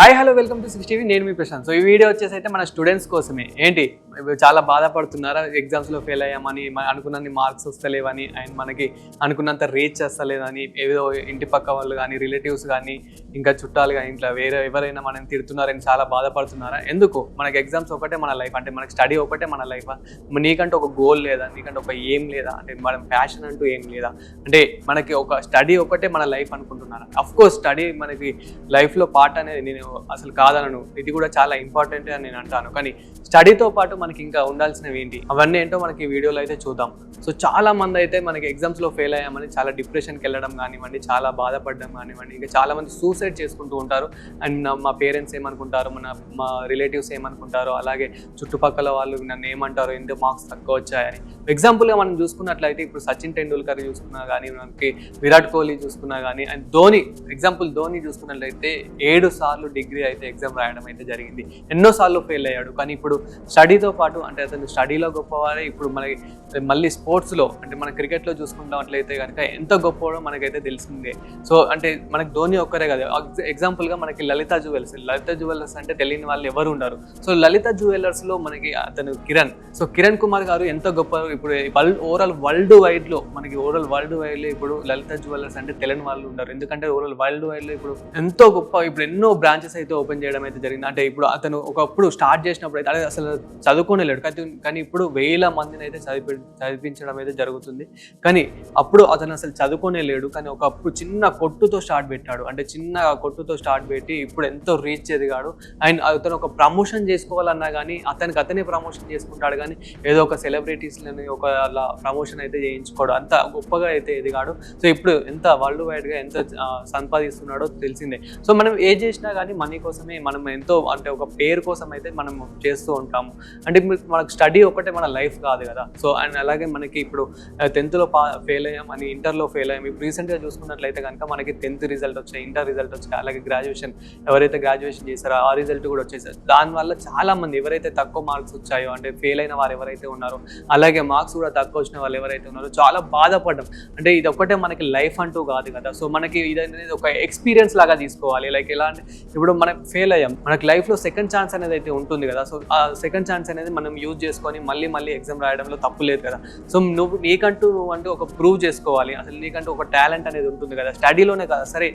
Hi hello welcome to 6TV. నేను మీ Prashanth. So ఈ video వచ్చేసి అయితే మన స్టూడెంట్స్ కోసమే. ఏంటి చాలా బాధపడుతున్నారా, ఎగ్జామ్స్లో ఫెయిల్ అయ్యామని, అనుకున్నన్ని మార్క్స్ వస్తలేవని, అండ్ మనకి అనుకున్నంత రీచ్ చేస్తలేదని, ఏదో ఇంటి పక్క వాళ్ళు కానీ, రిలేటివ్స్ కానీ, ఇంకా చుట్టాలు కానీ, ఇంట్లో వేరే ఎవరైనా మనం తిడుతున్నారని చాలా బాధపడుతున్నారా? ఎందుకు? మనకి ఎగ్జామ్స్ ఒకటే మన లైఫ్, అంటే మనకి స్టడీ ఒకటే మన లైఫ్. నీకంటే ఒక గోల్ లేదా, నీకంటే ఒక ఏం లేదా, అంటే మనం ప్యాషన్ అంటూ ఏం లేదా, అంటే మనకి ఒక స్టడీ ఒకటే మన లైఫ్ అనుకుంటున్నారా? అఫ్ కోర్స్ స్టడీ మనకి లైఫ్లో పార్ట్ అనేది నేను అసలు కాదనను, ఇది కూడా చాలా ఇంపార్టెంట్ అని నేను అంటాను. కానీ స్టడీతో పాటు మనకి ఇంకా ఉండాల్సినవి ఏంటి, అవన్నీ ఏంటో మనకి ఈ వీడియోలో అయితే చూద్దాం. సో చాలా మంది అయితే మనకి ఎగ్జామ్స్లో ఫెయిల్ అయ్యామని చాలా డిప్రెషన్కి వెళ్ళడం కానివ్వండి, చాలా బాధపడడం కానివ్వండి, ఇంకా చాలా మంది సూసైడ్ చేసుకుంటూ ఉంటారు. అండ్ మా పేరెంట్స్ ఏమనుకుంటారు, మా రిలేటివ్స్ ఏమనుకుంటారో, అలాగే చుట్టుపక్కల వాళ్ళు నన్ను ఏమంటారో, ఎంత మార్క్స్ తక్కువ వచ్చాయని. ఎగ్జాంపుల్గా మనం చూసుకున్నట్లయితే ఇప్పుడు సచిన్ టెండూల్కర్ చూసుకున్నా కానీ, మనకి విరాట్ కోహ్లీ చూసుకున్నా కానీ, అండ్ ధోని, ఎగ్జాంపుల్ ధోని చూసుకున్నట్లయితే 7 సార్లు డిగ్రీ అయితే ఎగ్జామ్ రాయడం అయితే జరిగింది. ఎన్నోసార్లు ఫెయిల్ అయ్యాడు. కానీ ఇప్పుడు స్టడీతో పాటు, అంటే అతను స్టడీలో గొప్పవాడే, ఇప్పుడు మనకి మళ్ళీ స్పోర్ట్స్లో, అంటే మన క్రికెట్లో చూసుకున్నట్లయితే కనుక ఎంత గొప్పవాడో మనకైతే తెలిసిందే. సో అంటే మనకి ధోని ఒక్కరే కదా. ఎగ్జాంపుల్గా మనకి లలిత జ్యువెలర్స్ అంటే తెలియని వాళ్ళు ఎవరు ఉండరు. సో లలిత జ్యువెలర్స్లో మనకి అతను కిరణ్ కుమార్ గారు ఎంత గొప్ప. ఇప్పుడు ఓవరాల్ వరల్డ్ వైడ్లో ఇప్పుడు లలిత జ్యువెలర్స్ అంటే తెలియని వాళ్ళు ఉండరు. ఎందుకంటే ఓవరాల్ వరల్డ్ వైడ్లో ఇప్పుడు ఎంతో గొప్ప, ఇప్పుడు ఎన్నో బ్రాంచెస్ అయితే ఓపెన్ చేయడం అయితే జరిగింది. అంటే ఇప్పుడు అతను ఒకప్పుడు స్టార్ట్ చేసినప్పుడు అయితే అసలు చదువుకోలేడు, కానీ ఇప్పుడు 1000 మందిని అయితే చదివించడం అయితే జరుగుతుంది. కానీ అప్పుడు అతను అసలు చదువుకోలేడు, కానీ ఒకప్పుడు చిన్న కొట్టుతో స్టార్ట్ పెట్టాడు. అంటే చిన్న కొట్టుతో స్టార్ట్ పెట్టి ఇప్పుడు ఎంతో రీచ్ ఎదిగాడు. అండ్ అతను ఒక ప్రమోషన్ చేసుకోవాలన్నా కానీ అతనే ప్రమోషన్ చేసుకుంటాడు. కానీ ఏదో ఒక సెలబ్రిటీస్లని ఒక ప్రమోషన్ అయితే చేయించుకోడు, అంత గొప్పగా అయితే ఎదిగాడు. సో ఇప్పుడు ఎంత వరల్డ్ వైడ్గా ఎంత సంపాదిస్తున్నాడో తెలిసిందే. సో మనం ఏ చేసినా కానీ మనీ కోసమే, మనం ఎంతో, అంటే ఒక పేరు కోసం అయితే మనం చేస్తూ ఉంటాము. అంటే మనకు స్టడీ ఒకటే మన లైఫ్ కాదు కదా. సో అండ్ అలాగే మనకి ఇప్పుడు 10th ఫెయిల్ అయ్యాం అని, ఇంటర్లో ఫెయిల్ అయ్యాం. ఇప్పుడు రీసెంట్గా చూసుకున్నట్లయితే కనుక మనకి 10th రిజల్ట్ వచ్చాయి, ఇంటర్ రిజల్ట్ వచ్చాయి, అలాగే గ్రాడ్యుయేషన్ ఎవరైతే గ్రాడ్యుయేషన్ చేశారో ఆ రిజల్ట్ కూడా వచ్చేసారు. దానివల్ల చాలా మంది ఎవరైతే తక్కువ మార్క్స్ వచ్చాయో, అంటే ఫెయిల్ అయిన వారు ఎవరైతే ఉన్నారో, అలాగే మార్క్స్ కూడా తక్కువ వచ్చిన వాళ్ళు ఎవరైతే ఉన్నారో చాలా బాధపడ్డాం. అంటే ఇది ఒక్కటే మనకి లైఫ్ అంటూ కాదు కదా. సో మనకి ఇది అనేది ఒక ఎక్స్పీరియన్స్ లాగా తీసుకోవాలి. లైక్ ఎలా అంటే ఇప్పుడు మనం ఫెయిల్ అయ్యాం, మనకి లైఫ్లో సెకండ్ ఛాన్స్ అనేది అయితే ఉంటుంది కదా. సో ఆ సెకండ్ ఛాన్స్ అనేది మనం యూజ్ చేసుకొని మళ్ళీ ఎగ్జామ్ రాయడంలో తప్పు లేదు కదా. సో నీకంటూ ఒక ప్రూవ్ చేసుకోవాలి. అసలు నీకంటూ ఒక టాలెంట్ అనేది ఉంటుంది కదా, స్టడీలోనే కదా. సరే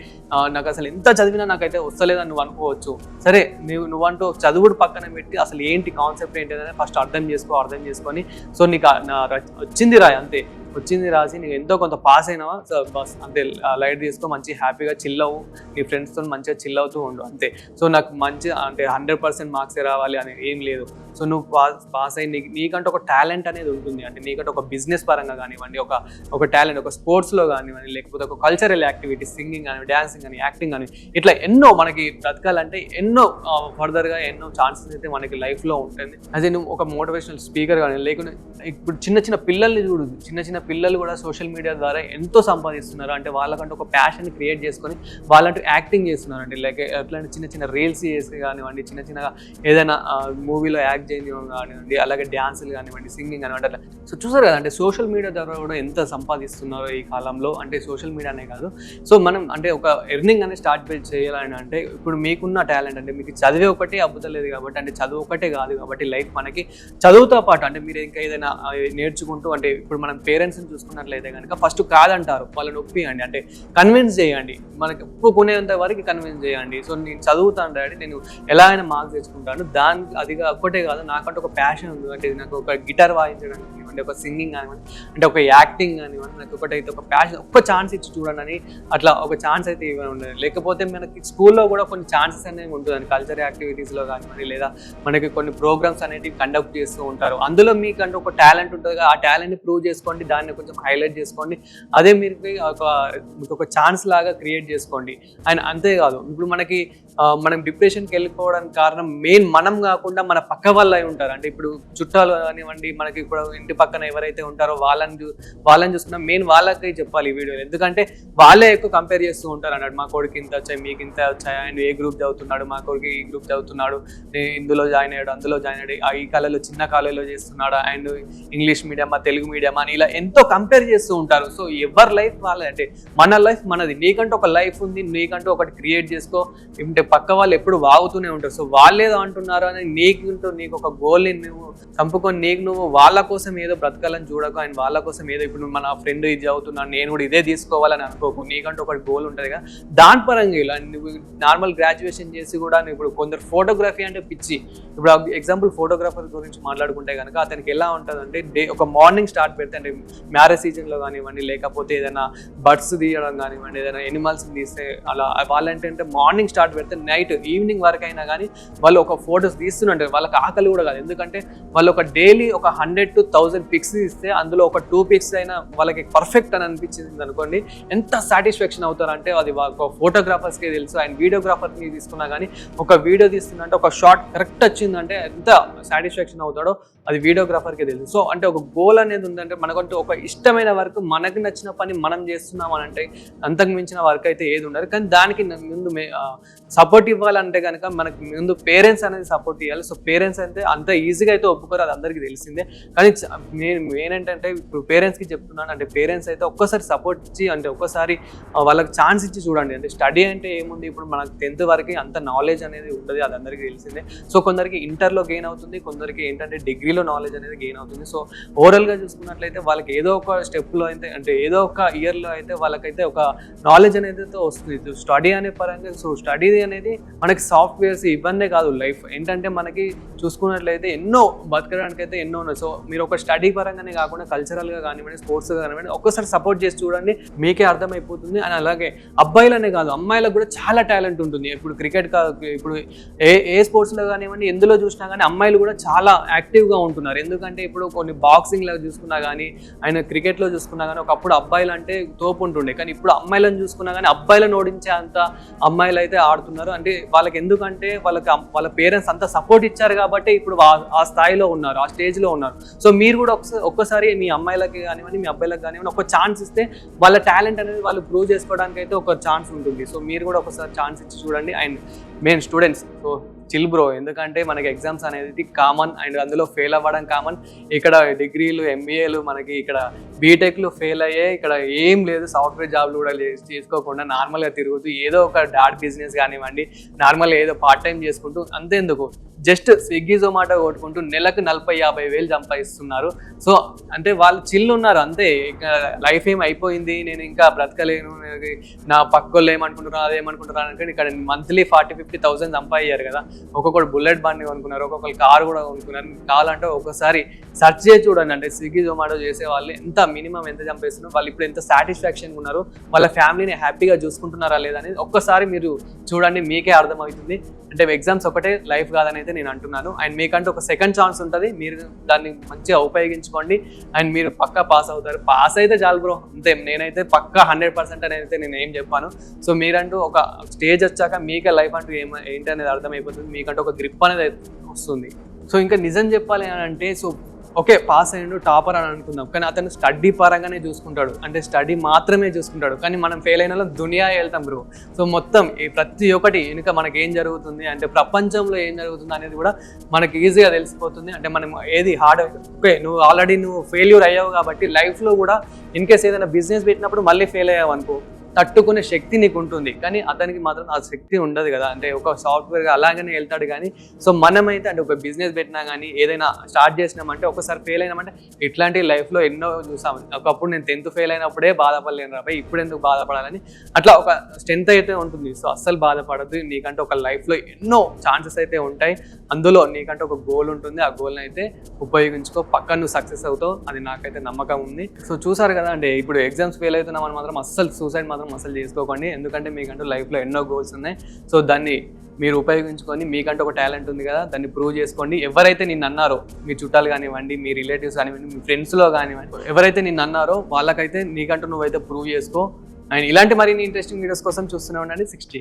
నాకు అసలు ఎంత చదివినా నాకైతే వస్తలేదని నువ్వు అనుకోవచ్చు. సరే నువ్వంటూ చదువుడు పక్కన పెట్టి అసలు ఏంటి కాన్సెప్ట్ ఏంటి అనేది ఫస్ట్ అర్థం చేసుకొని, సో నీకు వచ్చింది రాయి, అంతే. వచ్చింది రాసి నీకు ఎంతో కొంత పాస్ అయినావా, సో బస్ అంతే. లైట్ తీసుకో, మంచి హ్యాపీగా చిల్ అవ్వు, నీ ఫ్రెండ్స్తో మంచిగా చిల్ అవుతూ ఉండు, అంతే. సో నాకు మంచి, అంటే 100% మార్క్సే రావాలి అని ఏం లేదు. సో నువ్వు పాస్ అయ్యి నీకంటే ఒక టాలెంట్ అనేది ఉంటుంది. అంటే నీకంటే ఒక బిజినెస్ పరంగా కానివ్వండి, ఒక టాలెంట్, ఒక స్పోర్ట్స్లో కానివ్వండి, లేకపోతే ఒక కల్చరల్ యాక్టివిటీస్, సింగింగ్ కానీ, డాన్సింగ్ కానీ, యాక్టింగ్ కానీ, ఇట్లా ఎన్నో మనకి బ్రతకాలంటే ఎన్నో ఫర్దర్గా ఎన్నో ఛాన్సెస్ అయితే మనకి లైఫ్లో ఉంటుంది. అదే నువ్వు ఒక మోటివేషనల్ స్పీకర్ కానీ, లేకుంటే ఇప్పుడు చిన్న పిల్లల్ని చూడు, చిన్న పిల్లలు కూడా సోషల్ మీడియా ద్వారా ఎంతో సంపాదిస్తున్నారు. అంటే వాళ్ళకంటే ఒక ప్యాషన్ క్రియేట్ చేసుకొని వాళ్ళంటూ యాక్టింగ్ చేస్తున్నారు. అంటే లైక్ అట్లాంటి చిన్న రీల్స్ చేసి కానివ్వండి, చిన్నగా ఏదైనా మూవీలో యాక్ట్ చేయడం కానివ్వండి, అలాగే డ్యాన్సులు కానివ్వండి, సింగింగ్ కానివ్వండి, అట్లా. సో చూసారు కదా, అంటే సోషల్ మీడియా ద్వారా కూడా ఎంత సంపాదిస్తున్నారో ఈ కాలంలో. అంటే సోషల్ మీడియానే కాదు, సో మనం అంటే ఒక ఎర్నింగ్ అనేది స్టార్ట్ చేయాలని అంటే ఇప్పుడు మీకున్న టాలెంట్, అంటే మీకు చదివే ఒకటే అబ్బుతలేదు కాబట్టి, అంటే చదువు ఒకటే కాదు కాబట్టి లైఫ్ మనకి చదువుతో పాటు, అంటే మీరు ఇంకా ఏదైనా నేర్చుకుంటూ, అంటే ఇప్పుడు మనం పేరెంట్స్ని చూసుకున్నట్లయితే కనుక ఫస్ట్ కాదంటారు, వాళ్ళని ఒప్పియండి, అంటే కన్విన్స్ చేయండి, మనకి ఒప్పుకునేంత వరకు కన్విన్స్ చేయండి. సో నేను చదువుతాను డాడీ, నేను ఎలా అయినా మార్క్స్ తెచ్చుకుంటాను, అది ఒక్కటే కాదు, నాకంటే ఒక ప్యాషన్ ఉంది. అంటే నాకు ఒక గిటార్ వాయించడం కానివ్వండి, ఒక సింగింగ్ కానివ్వండి, అంటే ఒక యాక్టింగ్ కానివ్వండి, నాకు ఒకటైతే ఒక ప్యాషన్, ఒక్క ఛాన్స్ ఇచ్చి చూడండి అని, అట్లా ఒక ఛాన్స్ అయితే ఇవ్వండి. లేకపోతే మనకి స్కూల్లో కూడా కొన్ని ఛాన్సెస్ అనేవి ఉంటుందండి, కల్చర్ యాక్టివిటీస్లో కానివ్వండి, లేదా మనకి కొన్ని ప్రోగ్రామ్స్ అనేవి కండక్ట్ చేస్తూ ఉంటారు. అందులో మీకంటే ఒక టాలెంట్ ఉంటుంది, ఆ టాలెంట్ని ప్రూవ్ చేసుకోండి, దాన్ని కొంచెం హైలైట్ చేసుకోండి. అదే మీకు ఒక ఛాన్స్ లాగా క్రియేట్ చేసుకోండి. అండ్ అంతేకాదు, ఇప్పుడు మనం డిప్రెషన్కి వెళ్ళిపోవడానికి కారణం మెయిన్ మనం కాకుండా మన పక్క వాళ్ళు అయి ఉంటారు. అంటే ఇప్పుడు చుట్టాలు కానివ్వండి, మనకి ఇప్పుడు ఇంటి పక్కన ఎవరైతే ఉంటారో వాళ్ళని చూసుకున్నా మెయిన్ వాళ్ళకి చెప్పాలి ఈ వీడియోలో. ఎందుకంటే వాళ్ళే ఎక్కువ కంపేర్ చేస్తూ ఉంటారు అన్నట్టు, మా కొడుకు ఇంత వచ్చాయి, మీకు ఇంత వచ్చాయి, అండ్ ఏ గ్రూప్ చదువుతున్నాడు, మా కొడుకు ఈ గ్రూప్ చదువుతున్నాడు, ఇందులో జాయిన్ అయ్యాడు, అందులో జాయిన్ అయ్యాడు, ఈ కాలేజీలో చిన్న కాలేజీలో చేస్తున్నాడు, అండ్ ఇంగ్లీష్ మీడియమా తెలుగు మీడియమా అని ఇలా ఎంతో కంపేర్ చేస్తూ ఉంటారు. సో ఎవరి లైఫ్ వాళ్ళే, అంటే మన లైఫ్ మనది, నీకంటూ ఒక లైఫ్ ఉంది, నీకంటూ ఒకటి క్రియేట్ చేసుకో. అంటే పక్క వాళ్ళు ఎప్పుడు వాగుతూనే ఉంటారు. సో వాళ్ళేదో అంటున్నారు అని నీకు ఒక గోల్ని నువ్వు చంపుకొని నువ్వు వాళ్ళ కోసం ఏదో బ్రతకాలని చూడకు, అండ్ వాళ్ళ కోసం ఏదో ఇప్పుడు మన ఫ్రెండ్ ఇది చదువుతున్నాను నేను కూడా ఇదే తీసుకోవాలని అనుకోకు. నీకంటూ ఒకటి గోల్ ఉంటుంది కదా, దాని పరంగా ఇలా నువ్వు నార్మల్ గ్రాడ్యుయేషన్ చేసి కూడా ఇప్పుడు కొందరు ఫోటోగ్రఫీ అంటే పిచ్చి. ఇప్పుడు ఎగ్జాంపుల్ ఫోటోగ్రాఫర్ గురించి మాట్లాడుకుంటే కనుక అతనికి ఎలా ఉంటుంది అంటే ఒక మార్నింగ్ స్టార్ట్ పెడితే, అంటే మ్యారేజ్ సీజన్లో కానివ్వండి, లేకపోతే ఏదైనా బర్డ్స్ తీయడం కానివ్వండి, ఏదైనా ఎనిమల్స్ తీస్తే అలా వాళ్ళంటే మార్నింగ్ స్టార్ట్ పెడితే నైట్ ఈవినింగ్ వరకు అయినా కానీ వాళ్ళు ఒక ఫొటోస్ తీస్తుంటారు. వాళ్ళకి ఆకలి కూడా కాదు, ఎందుకంటే వాళ్ళు ఒక డైలీ ఒక 100 to 1000 పిక్స్ ఇస్తే అందులో ఒక 2 పిక్స్ అయినా వాళ్ళకి పర్ఫెక్ట్ అని అనిపించింది అనుకోండి, ఎంత సాటిస్ఫాక్షన్ అవుతారంటే అది ఒక ఫోటోగ్రాఫర్స్కే తెలుసు. అండ్ వీడియోగ్రాఫర్ని తీసుకున్నా కానీ ఒక వీడియో తీస్తుందంటే ఒక షాట్ కరెక్ట్ వచ్చిందంటే ఎంత సాటిస్ఫాక్షన్ అవుతాడో అది వీడియోగ్రాఫర్కే తెలుసు. సో అంటే ఒక గోల్ అనేది ఉందంటే మనకంటూ ఒక ఇష్టమైన వర్క్, మనకు నచ్చిన పని మనం చేస్తున్నాం అని అంటే అంతకు మించిన వర్క్ అయితే ఏది ఉండదు. కానీ దానికి ముందు సపోర్ట్ ఇవ్వాలంటే కనుక మనకి ముందు పేరెంట్స్ అనేది సపోర్ట్ ఇవ్వాలి. సో పేరెంట్స్ అంటే అంత ఈజీగా అయితే ఒప్పుకోరు, అది అందరికీ తెలిసిందే. కానీ నేను ఏంటంటే ఇప్పుడు పేరెంట్స్కి చెప్తున్నాను, అంటే పేరెంట్స్ అయితే ఒక్కసారి సపోర్ట్ ఇచ్చి, అంటే ఒక్కసారి వాళ్ళకి ఛాన్స్ ఇచ్చి చూడండి. అంటే స్టడీ అంటే ఏముంది, ఇప్పుడు మనకు 10th వరకు అంత నాలెడ్జ్ అనేది ఉంటుంది, అది అందరికీ తెలిసిందే. సో కొందరికి ఇంటర్లో గెయిన్ అవుతుంది, కొందరికి ఏంటంటే డిగ్రీలో నాలెడ్జ్ అనేది గెయిన్ అవుతుంది. సో ఓవరాల్గా చూసుకున్నట్లయితే వాళ్ళకి ఏదో ఒక స్టెప్లో అయితే, అంటే ఏదో ఒక ఇయర్లో అయితే వాళ్ళకైతే ఒక నాలెడ్జ్ అనేది అయితే వస్తుంది స్టడీ అనే పరంగా. సో స్టడీ అనేది మనకి సాఫ్ట్వేర్స్ ఇవన్నీ కాదు, లైఫ్ ఏంటంటే మనకి చూసుకున్నట్లయితే ఎన్నో బతకడానికి అయితే ఎన్నో ఉన్నాయి. సో మీరు ఒక స్టడీ పరంగానే కాకుండా కల్చరల్గా కానివ్వండి, స్పోర్ట్స్గా కానివ్వండి, ఒక్కసారి సపోర్ట్ చేసి చూడండి, మీకే అర్థమైపోతుంది. అండ్ అలాగే అబ్బాయిలనే కాదు అమ్మాయిలకు కూడా చాలా టాలెంట్ ఉంటుంది. ఇప్పుడు క్రికెట్ కాదు, ఇప్పుడు ఏ స్పోర్ట్స్లో కానివ్వండి, ఎందులో చూసినా కానీ అమ్మాయిలు కూడా చాలా యాక్టివ్గా ఉంటున్నారు. ఎందుకంటే ఇప్పుడు కొన్ని బాక్సింగ్లో చూసుకున్నా కానీ, ఆయన క్రికెట్లో చూసుకున్నా కానీ ఒకప్పుడు అబ్బాయిలు అంటే తోపు ఉంటుండే, కానీ ఇప్పుడు అమ్మాయిలను చూసుకున్నా కానీ అబ్బాయిలను ఓడించే అంత అమ్మాయిలు అయితే ఆడుతున్నారు. అంటే వాళ్ళకి ఎందుకంటే వాళ్ళ పేరెంట్స్ అంత సపోర్ట్ ఇచ్చారు కాబట్టి ఇప్పుడు ఆ స్థాయిలో ఉన్నారు, ఆ స్టేజ్లో ఉన్నారు. సో మీరు కూడా ఒక్కసారి మీ అమ్మాయిలకి కానివ్వండి, మీ అబ్బాయిలకు కానివ్వండి ఒక ఛాన్స్ ఇస్తే వాళ్ళ టాలెంట్ అనేది వాళ్ళు ప్రూవ్ చేసుకోవడానికి అయితే ఒక ఛాన్స్ ఉంటుంది. సో మీరు కూడా ఒకసారి ఛాన్స్ ఇచ్చి చూడండి. And main students, so chill bro, ఎందుకంటే మనకి ఎగ్జామ్స్ అనేది కామన్, అండ్ అందులో ఫెయిల్ అవ్వడం కామన్. ఇక్కడ డిగ్రీలు, ఎంబీఏలు, మనకి ఇక్కడ బీటెక్లు ఫెయిల్ అయ్యే, ఇక్కడ ఏం లేదు, సాఫ్ట్వేర్ జాబ్లు కూడా చేసుకోకుండా నార్మల్గా తిరుగుతూ ఏదో ఒక డాట్ బిజినెస్ కానివ్వండి, నార్మల్గా ఏదో పార్ట్ టైం చేసుకుంటూ అంతేందుకు జస్ట్ స్విగ్గీ జొమాటో కొట్టుకుంటూ నెలకు 40-50 వేలు సంపాదిస్తున్నారు. సో అంటే వాళ్ళు చిల్ ఉన్నారు అంతే. ఇంకా లైఫ్ ఏం అయిపోయింది, నేను ఇంకా బ్రతకలేను, నా పక్కోళ్ళు ఏమనుకుంటున్నారు అదేమనుకుంటున్నారు అనుకోండి, ఇక్కడ మంత్లీ 40-50,000 సంపాదించారు కదా. ఒక్కొక్కరు బుల్లెట్ బండి కొనుక్కున్నారు, ఒక్కొక్కరు కారు కూడా కొనుక్కున్నారు. కావాలంటే ఒకసారి సెర్చ్ చేసి చూడండి, అంటే స్విగ్గీ జొమాటో చేసే వాళ్ళు ఎంత మినిమం ఎంత చంపేస్తున్నారు, వాళ్ళు ఇప్పుడు ఎంత సాటిస్ఫాక్షన్గా ఉన్నారు, వాళ్ళ ఫ్యామిలీని హ్యాపీగా చూసుకుంటున్నారా లేదా అనేది ఒక్కసారి మీరు చూడండి, మీకే అర్థమవుతుంది. అంటే ఎగ్జామ్స్ ఒకటే లైఫ్ కాదని అయితే నేను అంటున్నాను. అండ్ మీకంటే ఒక సెకండ్ ఛాన్స్ ఉంటుంది, మీరు దాన్ని మంచిగా ఉపయోగించుకోండి. అండ్ మీరు పక్కా పాస్ అవుతారు. పాస్ అయితే చాలు బ్రో, అంతే. నేనైతే పక్కా 100% అని అయితే నేను ఏం చెప్పాను. సో మీరంటూ ఒక స్టేజ్ వచ్చాక మీకే లైఫ్ అంటూ ఏంటి అనేది అర్థమైపోతుంది, మీకంటూ ఒక గ్రిప్ అనేది వస్తుంది. సో ఇంకా నిజం చెప్పాలి అని అంటే, సో ఓకే పాస్ అయ్యిండు, టాపర్ అని అనుకుందాం, కానీ అతను స్టడీ పరంగానే చూసుకుంటాడు, అంటే స్టడీ మాత్రమే చూసుకుంటాడు. కానీ మనం ఫెయిల్ అయిన దునియా వెళ్తాం బ్రో. సో మొత్తం ప్రతి ఒక్కటి వెనుక మనకి ఏం జరుగుతుంది, అంటే ప్రపంచంలో ఏం జరుగుతుంది అనేది కూడా మనకి ఈజీగా తెలిసిపోతుంది. అంటే మనం ఏది హార్డ్, ఓకే నువ్వు ఆల్రెడీ ఫెయిల్యూర్ అయ్యావు కాబట్టి లైఫ్లో కూడా ఇన్ కేస్ ఏదైనా బిజినెస్ పెట్టినప్పుడు మళ్ళీ ఫెయిల్ అయ్యావు అనుకో, తట్టుకునే శక్తి నీకు ఉంటుంది. కానీ అతనికి మాత్రం ఆ శక్తి ఉండదు కదా, అంటే ఒక సాఫ్ట్వేర్గా అలాగనే వెళ్తాడు. కానీ సో మనమైతే అంటే ఒక బిజినెస్ పెట్టినా కానీ ఏదైనా స్టార్ట్ చేసినామంటే ఒకసారి ఫెయిల్ అయినామంటే, ఇట్లాంటి లైఫ్లో ఎన్నో చూసాము. ఒకప్పుడు నేను 10th ఫెయిల్ అయినప్పుడే బాధపడలేను రాబాయి, ఇప్పుడు ఎందుకు బాధపడాలని, అట్లా ఒక స్ట్రెంత్ అయితే ఉంటుంది. సో అస్సలు బాధపడద్దు, నీకంటే ఒక లైఫ్లో ఎన్నో ఛాన్సెస్ అయితే ఉంటాయి. అందులో నీకంటే ఒక గోల్ ఉంటుంది, ఆ గోల్ని అయితే ఉపయోగించుకో, పక్క నువ్వు సక్సెస్ అవుతావు, అది నాకైతే నమ్మకం ఉంది. సో చూసారు కదా, అంటే ఇప్పుడు ఎగ్జామ్స్ ఫెయిల్ అవుతున్నామని మాత్రం అస్సలు సూసైడ్ మాత్రం అసలు చేసుకోకండి, ఎందుకంటే మీకంటూ లైఫ్లో ఎన్నో గోల్స్ ఉన్నాయి. సో దాన్ని మీరు ఉపయోగించుకొని, మీకంటే ఒక టాలెంట్ ఉంది కదా, దాన్ని ప్రూవ్ చేసుకోండి. ఎవరైతే నిన్ను అన్నారో, మీ చుట్టాలు కానివ్వండి, మీ రిలేటివ్స్ కానివ్వండి, మీ ఫ్రెండ్స్లో కానివ్వండి, ఎవరైతే నిన్ను అన్నారో వాళ్ళకైతే నీకంటూ నువ్వైతే ప్రూవ్ చేసుకో. అండ్ ఇలాంటి మరిన్ని ఇంట్రెస్టింగ్ వీడియోస్ కోసం చూస్తూనే ఉండండి 60.